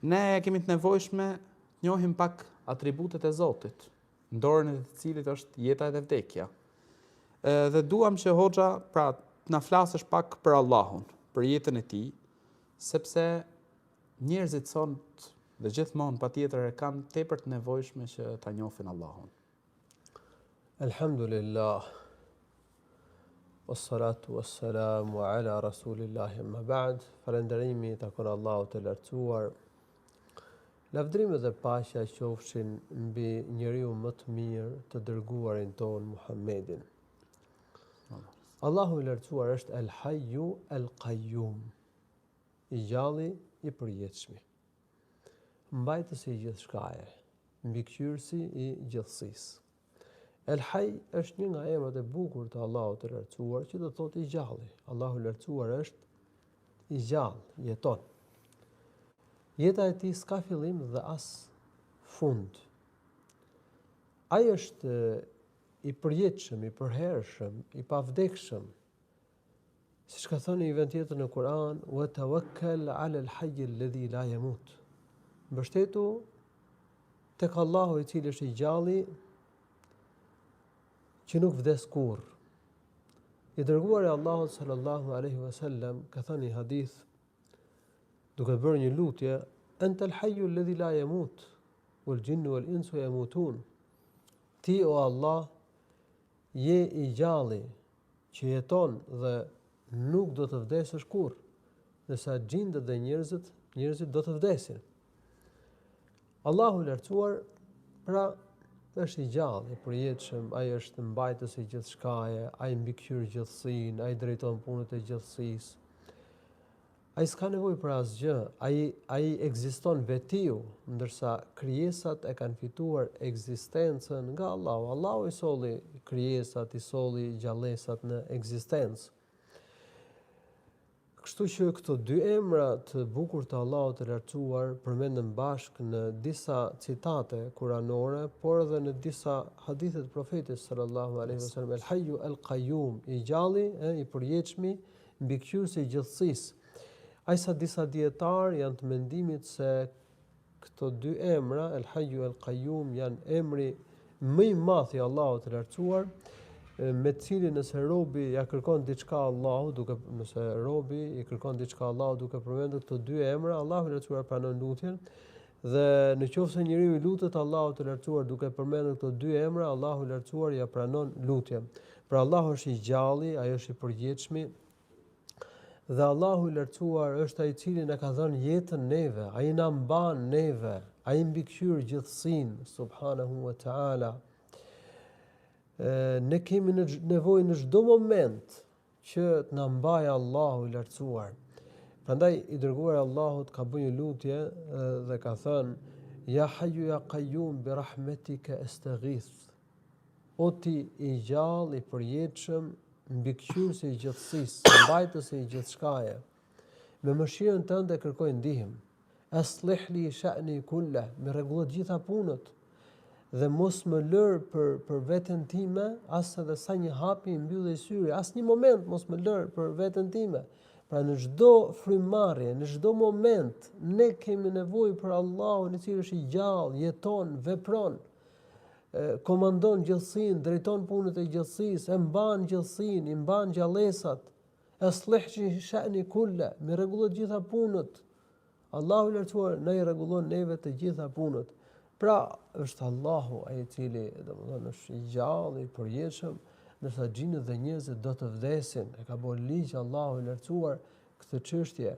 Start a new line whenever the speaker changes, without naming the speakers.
Ne kemi të nevojshme njohim pak atributet e Zotit, në dorën e të cilit është jeta dhe vdekja. Dhe duam që Hoxha pra na flasësh pak për Allahun, për jetën e tij, sepse njerëzit sot dhe gjithmonë patjetër e kanë tepër të nevojshme që ta njohin Allahun.
Alhamdulillah. Wassalatu wassalamu ala rasulillahi amma ba'd. Falënderimi takon Allahut të lartësuar. Lavdrimet dhe paqja qofshin mbi njeriu më të mirë, të dërguarin ton Muhammedin. Allahu i lartësuar është El Hayyu El Qayyum, i gjalli i përjetshmi, mbajtësi i gjithçkaje, mbikëqyrësi i gjithësisë. El Hayy është një nga emrat e bukur të Allahut të lartësuar, që do thotë i gjalli. Allahu i lartësuar është i gjallë, jeton. Jeta e tij s'ka fillim dhe as fund. Ai është i përjetshëm, i përhershëm, i pavdekshëm. Siç ka thënë një vend tjetër në Kur'an, "Wa tawakkal 'ala al-hayy alladhi la yamut." Mbështetu tek Allahu i cili është i gjalli, që nuk vdes kurrë. I dërguari i Allahut sallallahu alaihi wasallam ka thënë një hadith, duke bërë një lutje, "Anta al-hayyu alladhi la yamut, wal-jinnu wal-insu yamutun." Ti o Allah je i gjalli që jeton dhe nuk do të vdesësh kurrë, ndërsa gjindët dhe njerëzit do të vdesin. Allahu i lartësuar pra është i gjallë, i përjetshëm, ai është mbajtësi i gjithçkaje, ai mbikëqyr gjithësinë, ai drejton punët e gjithësisë. Ai s'ka nevojë për asgjë, ai ekziston vetiu, ndërsa krijesat e kanë fituar ekzistencën nga Allahu. Allahu i solli krijesat, i solli gjallësat në ekzistencë. Kështu që këto dy emra të bukur të Allahut të lartësuar përmenden bashkë në disa citate kuranore, por edhe në disa hadithe të profetit sallallahu alaihi wasallam. El Hayyu El Qayyum, i gjalli, i përjetshmi, mbikëqyrësi i gjithësisë. Ajsa disa dietar janë të mendimit se këto dy emra, El Hayyu El Qayyum, janë emri më i madh i Allahut të lartësuar, me të cilin nëse robi ja kërkon diçka Allahut, nëse robi i kërkon diçka Allahut duke përmendur këto dy emra, Allahu i lartësuar pranon lutjen, dhe në qoftë se njeriu i lutet Allahut të lartësuar duke përmendur këto dy emra, Allahu i lartësuar ja pranon lutjen. Pra Allahu është i gjalli, ai është i përjetshmi, dhe Allahu i lartësuar është ai i cili na ka dhënë jetën neve, ai na mban neve, ai mbikëqyr gjithësinë, subhanahu wa taala. Ne kemi nevojë në çdo moment që të na mbajë Allahu i lartësuar. Prandaj i dërguari Allahut ka bërë një lutje dhe ka thënë: "Ya Hayyu ya Qayyum bi rahmatika astaghith." O ti i gjallë, i përjetshëm, mbikëqyrësi i gjithësisë, mbajtësi i gjithçkaje, me mëshirën tënde kërkoj ndihmë. Aslih li sha'ni kullah, me rregullo të gjitha punët, dhe mos më lër për veten time, as edhe sa një hapi mbyllë syri, as një moment mos më lër për veten time. Pra në çdo frymëmarrje, në çdo moment, ne kemi nevojë për Allahun i cili është i gjallë, jeton, vepron, komandon gjithësinë, drejton punët e gjithësisë, e mban gjithësinë, i mban gjallësat. Aslih li sha'ni kullah, me rregullon të gjitha punët. Allahu i lartësuar na i rregullon neve të gjitha punët. Pra, është Allahu ai i cili, domethënë, është i gjallë, i përjetshëm, ndërsa gjinët dhe njerëzit do të vdesin. E ka bërë ligj Allahu i lartësuar këtë çështje.